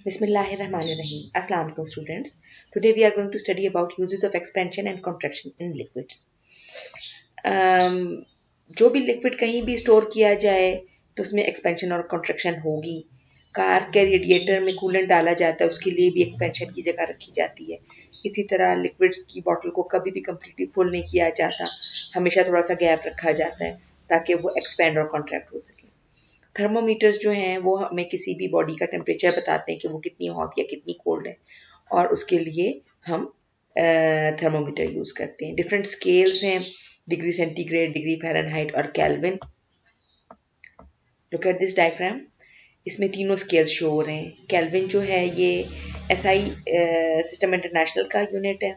Bismillahirrahmanirrahim. Assalamu alaikum students. Today we are going to study about uses of expansion and contraction in liquids. जो भी liquid कहीं भी store किया जाए तो उसमें एक्सपेंशन और कॉन्ट्रैक्शन होगी. कार के रेडिएटर में कूलेंट डाला जाता है, उसके लिए भी एक्सपेंशन की जगह रखी जाती है. इसी तरह लिक्विड्स की बॉटल को कभी भी कम्प्लीटली फुल नहीं किया जाता, हमेशा थोड़ा सा गैप रखा जाता है ताकि वो एक्सपेंड और कॉन्ट्रैक्ट हो सके. थर्मोमीटर्स जो हैं वो हमें किसी भी बॉडी का टेम्परेचर बताते हैं कि वो कितनी हॉट या कितनी कोल्ड है, और उसके लिए हम थर्मोमीटर यूज़ करते हैं. डिफरेंट स्केल्स हैं, डिग्री सेंटीग्रेड, डिग्री फ़ारेनहाइट और kelvin. Look at this diagram. इसमें तीनों स्केल्स शो हो रहे हैं. केल्विन जो है ये एसआई सिस्टम इंटरनेशनल का यूनिट है.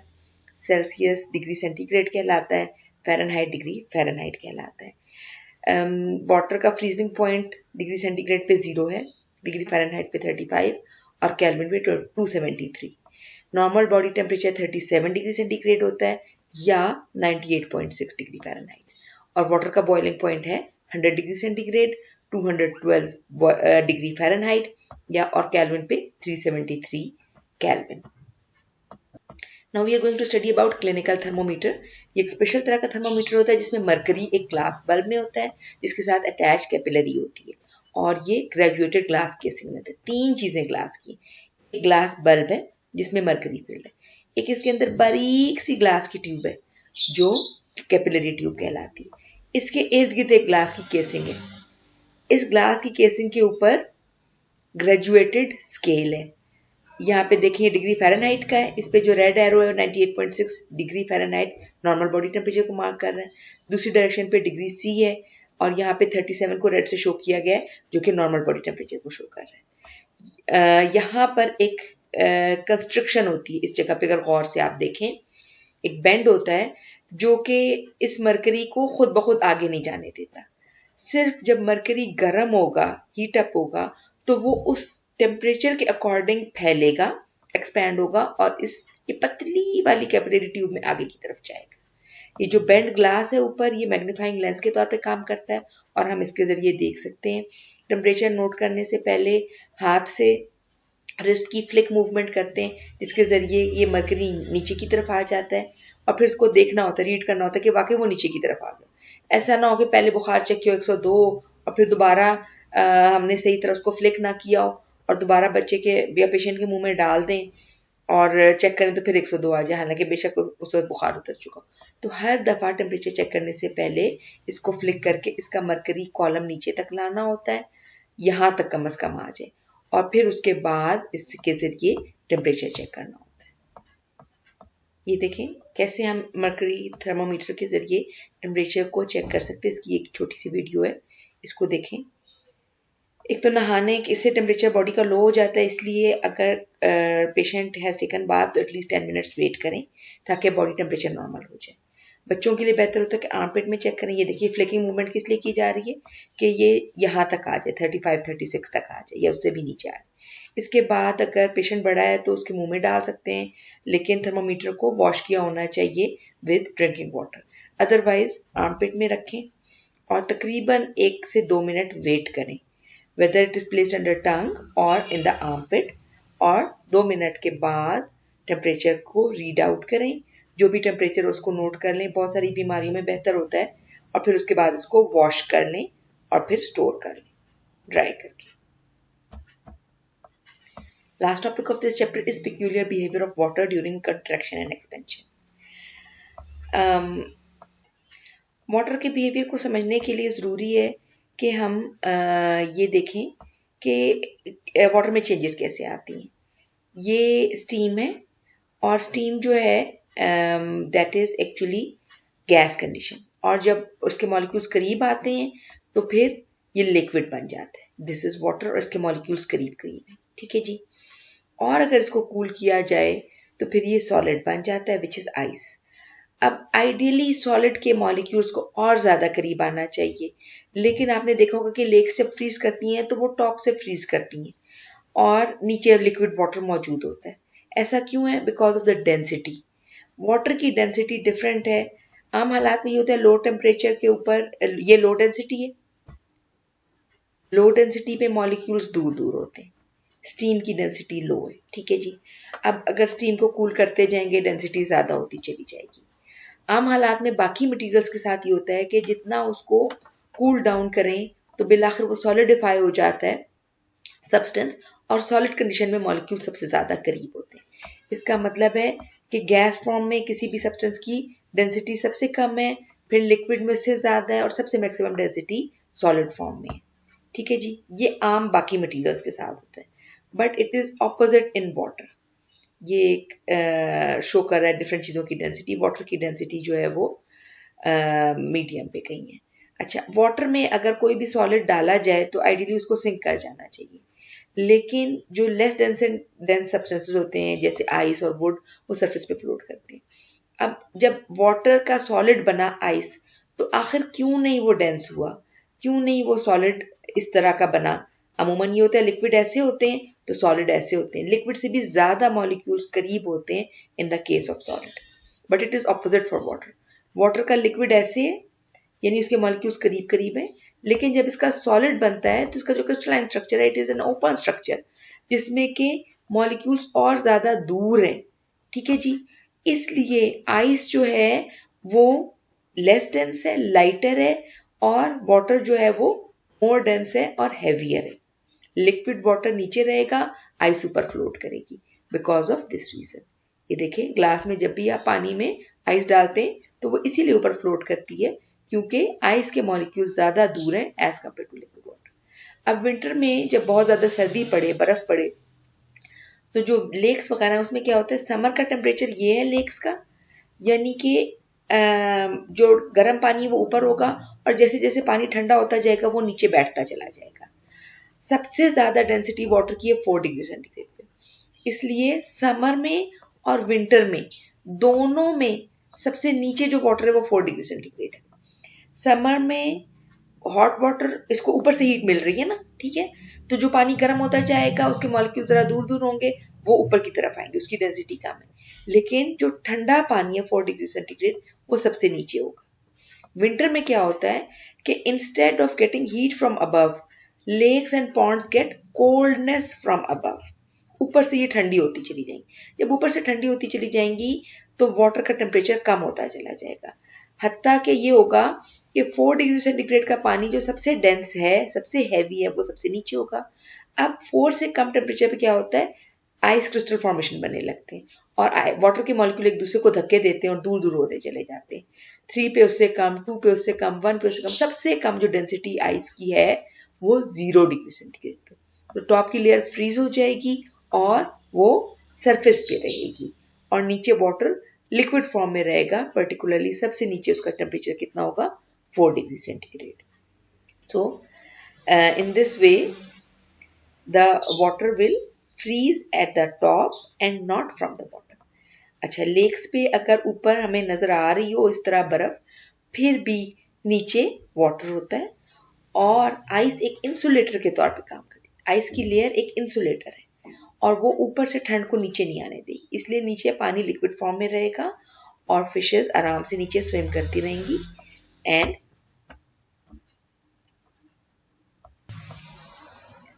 सेल्सियस डिग्री सेंटीग्रेड कहलाता है. फ़ारेनहाइट डिग्री फ़ारेनहाइट कहलाता है. वाटर का फ्रीजिंग पॉइंट डिग्री सेंटीग्रेड पे 0 है, डिग्री फ़ारेनहाइट पे 35 और केल्विन पे 273. Normal body temperature 37 degree centigrade होता है या 98.6 डिग्री फ़ारेनहाइट, और वाटर का बॉइलिंग पॉइंट है 100 डिग्री सेंटीग्रेड, 212 डिग्री फ़ारेनहाइट या और केल्विन पे 373 Kelvin. Now we are going to study about clinical thermometer. ये एक स्पेशल तरह का थर्मोमीटर होता है जिसमें मरकरी एक ग्लास बल्ब में होता है, जिसके साथ अटैच कैपिलरी होती है, और ये ग्रेजुएटेड ग्लास केसिंग में होता है. 3 चीज़ें ग्लास की. एक ग्लास बल्ब है जिसमें मरकरी फील्ड है, एक इसके अंदर बारीक सी ग्लास की ट्यूब है जो कैपिलरी ट्यूब कहलाती है. इसके इर्द गिर्द एक ग्लास की केसिंग है. इस ग्लास की केसिंग के ऊपर ग्रेजुएटेड स्केल है. यहाँ पे देखिए डिग्री फ़ारेनहाइट का है. इस पे जो रेड एरो है 98.6 degree Fahrenheit normal body temperature को मार्क कर रहा है. दूसरी डायरेक्शन पे डिग्री सी है और यहाँ पे 37 को रेड से शो किया गया है जो कि नॉर्मल बॉडी टेम्परेचर को शो कर रहा है. यहाँ पर एक कंस्ट्रक्शन होती है इस जगह पे, अगर गौर से आप देखें एक बेंड होता है जो कि इस मरकरी को खुद ब खुद आगे नहीं जाने देता. सिर्फ जब मरकरी गर्म होगा, हीट अप होगा, तो वो उस टेम्परेचर के अकॉर्डिंग फैलेगा, एक्सपैंड होगा और इस ये पतली वाली कैपिलरी ट्यूब में आगे की तरफ जाएगा. ये जो बेंड ग्लास है ऊपर, ये मैग्नीफाइंग लेंस के तौर पे काम करता है और हम इसके ज़रिए देख सकते हैं. टेम्परेचर नोट करने से पहले हाथ से रिस्ट की फ्लिक मूवमेंट करते हैं, जिसके ज़रिए ये मरकरी नीचे की तरफ आ जाता है, और फिर इसको देखना होता है, रीड करना होता है कि वाकई वो नीचे की तरफ आ गया. ऐसा ना हो कि पहले बुखार चेक किया 102 और फिर दोबारा हमने सही तरह उसको फ्लिक ना किया हो और दोबारा बच्चे के या पेशेंट के मुंह में डाल दें और चेक करें तो फिर 102 आ जाए, हालांकि बेशक उस वक्त बुखार उतर चुका. तो हर दफ़ा टेम्परेचर चेक करने से पहले इसको फ्लिक करके इसका मरकरी कॉलम नीचे तक लाना होता है, यहाँ तक कम से कम आ जाए, और फिर उसके बाद इसके ज़रिए टेम्परेचर चेक करना होता है. ये देखें कैसे हम मरकरी थर्मोमीटर के ज़रिए टेम्परेचर को चेक कर सकते हैं. इसकी एक छोटी सी वीडियो है, इसको देखें. एक तो नहाने इससे टेम्परेचर बॉडी का लो हो जाता है, इसलिए अगर पेशेंट हैज़ टेकन बाथ तो एटलीस्ट 10 मिनट्स वेट करें ताकि बॉडी टेम्परेचर नॉर्मल हो जाए. बच्चों के लिए बेहतर होता है कि आर्मपिट में चेक करें. ये देखिए फ्लिकिंग मूवमेंट किस लिए की जा रही है कि ये यहाँ तक आ जाए, 35-36 तक आ जाए या उससे भी नीचे आ जाए. इसके बाद अगर पेशेंट बड़ा है तो उसके मुंह में डाल सकते हैं, लेकिन थर्मोमीटर को वॉश किया होना चाहिए with drinking water. Otherwise armpit में रखें और तकरीबन 1 से 2 मिनट वेट करें, whether it is placed under tongue or in the armpit, और 2 मिनट के बाद टेम्परेचर को रीड आउट करें. जो भी टेम्परेचर है उसको नोट कर लें. बहुत सारी बीमारियों में बेहतर होता है. और फिर उसके बाद इसको वॉश कर लें और फिर स्टोर कर लें ड्राई करके. Last topic of this chapter is peculiar behavior of water during contraction and expansion. Water के बिहेवियर को समझने के लिए ज़रूरी है कि हम ये देखें कि वाटर में चेंजेस कैसे आती हैं. ये स्टीम है और स्टीम जो है that is actually gas condition, और जब उसके मॉलिक्यूल्स करीब आते हैं तो फिर ये लिक्विड बन जाता है. दिस इज़ वाटर और इसके मॉलिक्यूल्स करीब करीब हैं, ठीक है जी. और अगर इसको कूल किया जाए तो फिर ये सॉलिड बन जाता है विच इज़ आइस. अब आइडियली सॉलिड के मॉलिक्यूल्स को और ज़्यादा करीब आना चाहिए, लेकिन आपने देखा होगा कि लेक्स जब फ्रीज करती हैं तो वो टॉप से फ्रीज करती हैं और नीचे लिक्विड वाटर मौजूद होता है. ऐसा क्यों है? Because of the density. Water की डेंसिटी डिफरेंट है. आम हालात में ये होता है लो टेम्परेचर के ऊपर, ये लो डेंसिटी है, लो डेंसिटी पे मॉलिक्यूल्स दूर दूर होते हैं. स्टीम की डेंसिटी लो है, ठीक है जी। अब अगर स्टीम को कूल करते जाएंगे डेंसिटी ज़्यादा होती चली जाएगी। आम हालात में बाकी मटेरियल्स के साथ ये होता है कि जितना उसको कूल डाउन करें तो बिलाखिर वो सॉलिडिफाई हो जाता है सब्सटेंस, और सॉलिड कंडीशन में मॉलिक्यूल सबसे ज़्यादा करीब होते हैं। इसका मतलब है कि गैस फॉर्म में किसी भी सब्सटेंस की डेंसिटी सबसे कम है, फिर लिक्विड में उससे ज़्यादा है, और सबसे मैक्सिमम डेंसिटी सॉलिड फॉर्म में है, ठीक है जी। ये आम बाकी मटेरियल्स के साथ होता है, but it is opposite in water. ये एक शो कर रहा है डिफरेंट चीज़ों की डेंसिटी। वाटर की डेंसिटी जो है वो मीडियम पे कहीं है। अच्छा, वाटर में अगर कोई भी सॉलिड डाला जाए तो आइडियली उसको सिंक कर जाना चाहिए, लेकिन जो लेस डेंस सब्सटेंसेस होते हैं जैसे आइस और वुड, वो सरफेस पे फ्लोट करते हैं। अब जब वाटर का सॉलिड बना आइस, तो आखिर क्यों नहीं वो डेंस हुआ, क्यों नहीं वो सॉलिड इस तरह का बना? अमूमन ये होता है लिक्विड ऐसे होते हैं तो सॉलिड ऐसे होते हैं, लिक्विड से भी ज्यादा मॉलिक्यूल्स करीब होते हैं in the case of solid, but it is opposite for water. Water का लिक्विड ऐसे है, यानी उसके मॉलिक्यूल्स करीब करीब हैं, लेकिन जब इसका सॉलिड बनता है तो इसका जो क्रिस्टलाइन स्ट्रक्चर है it is an open structure, जिसमें के मॉलिक्यूल्स और ज्यादा दूर हैं, ठीक है जी। इसलिए आइस जो है वो लेस डेंस है, लाइटर है, और वाटर जो है वो मोर डेंस है और हैवियर है। लिक्विड वाटर नीचे रहेगा, आइस ऊपर फ्लोट करेगी बिकॉज ऑफ दिस रीजन। ये देखें, ग्लास में जब भी आप पानी में आइस डालते हैं तो वो इसीलिए ऊपर फ्लोट करती है क्योंकि आइस के मॉलिक्यूल ज्यादा दूर हैं as compare to liquid water. अब विंटर में जब बहुत ज्यादा सर्दी पड़े, बर्फ पड़े, तो जो लेक्स वगैरह है उसमें क्या होता है, समर का टेम्परेचर ये है लेक्स का, यानी कि जो गर्म पानी वो ऊपर होगा, और जैसे जैसे पानी ठंडा होता जाएगा वो नीचे बैठता चला जाएगा। सबसे ज्यादा डेंसिटी वाटर की है 4 डिग्री सेंटीग्रेड पे, इसलिए समर में और विंटर में दोनों में सबसे नीचे जो वाटर है वो 4 डिग्री सेंटीग्रेड है। समर में हॉट वाटर, इसको ऊपर से हीट मिल रही है ना, ठीक है, तो जो पानी गर्म होता जाएगा उसके मॉलिक्यूल जरा दूर दूर होंगे, वो ऊपर की तरफ आएंगे, उसकी डेंसिटी कम है। लेकिन जो ठंडा पानी है 4 डिग्री सेंटीग्रेड, वो सबसे नीचे होगा। विंटर में क्या होता है कि instead of getting heat from above, lakes and ponds get coldness from above. ऊपर से ये ठंडी होती चली जाएंगी, जब ऊपर से ठंडी होती चली जाएंगी तो वाटर का टेम्परेचर कम होता चला जाएगा, हत्ता कि ये होगा कि 4 डिग्री सेंटीग्रेड का पानी जो सबसे डेंस है, सबसे हैवी है, वो सबसे नीचे होगा। अब 4 से कम टेम्परेचर पे क्या होता है, आइस क्रिस्टल फॉर्मेशन बनने लगते हैं, और वाटर के मॉलिक्यूल एक दूसरे को धक्के देते हैं और दूर दूर होते चले जाते हैं। 3 पे उससे कम, 2 पे उससे कम, 1 पे उससे कम, सबसे कम जो डेंसिटी आइस की है वो 0 डिग्री सेंटीग्रेड पे। तो टॉप की लेयर फ्रीज हो जाएगी और वो सरफेस पे रहेगी, और नीचे वाटर लिक्विड फॉर्म में रहेगा, पर्टिकुलरली सबसे नीचे उसका टेम्परेचर कितना होगा, 4 degree centigrade. So in this way the water will freeze at the top and not from the bottom. अच्छा, लेक्स पे अगर ऊपर हमें नजर आ रही हो इस तरह बर्फ, फिर भी नीचे वाटर होता है, और आइस एक इंसुलेटर के तौर पे काम करती है। आइस की लेयर एक इंसुलेटर है और वो ऊपर से ठंड को नीचे नहीं आने देगी, इसलिए नीचे पानी लिक्विड फॉर्म में रहेगा और फिशेस आराम से नीचे स्विम करती रहेंगी, and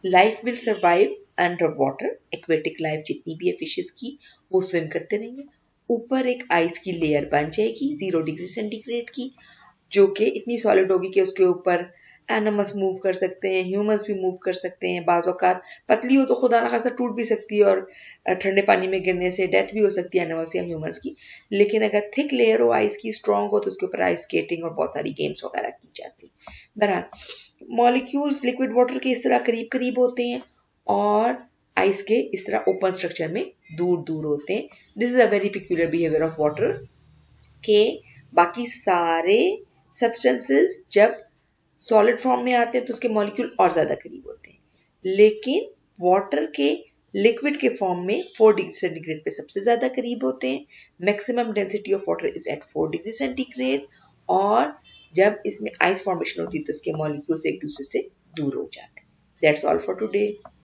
life will survive under water. Aquatic life जितनी भी है फिशेस की, वो स्विम करते रहेंगे। ऊपर एक आइस की लेयर बन जाएगी 0 डिग्री सेंटीग्रेड की, जो कि इतनी सॉलिड होगी कि उसके ऊपर एनिमल्स मूव कर सकते हैं, ह्यूमंस भी मूव कर सकते हैं। बाज़ औक़ात पतली हो तो खुदा ना खास्ता टूट भी सकती है और ठंडे पानी में गिरने से डेथ भी हो सकती है एनिमल्स या ह्यूमंस की। लेकिन अगर थिक लेयर हो आइस की, स्ट्रॉन्ग हो, तो उसके ऊपर आइस स्केटिंग और बहुत सारी गेम्स वगैरह की जाती है। बहरहाल मॉलिक्यूल्स लिक्विड वाटर के इस तरह करीब करीब होते हैं और आइस के इस तरह ओपन स्ट्रक्चर में दूर दूर होते हैं। This is a very peculiar behaviour of water के बाकी सारे सब्सटेंसेस जब सॉलिड फॉर्म में आते हैं तो उसके मॉलिक्यूल और ज्यादा करीब होते हैं, लेकिन वाटर के लिक्विड के फॉर्म में 4 डिग्री सेंटीग्रेड पे सबसे ज्यादा करीब होते हैं। Maximum density of water is at 4 degree centigrade, और जब इसमें आइस फॉर्मेशन होती है तो इसके मॉलिक्यूल्स एक दूसरे से दूर हो जाते हैं। That's all for today.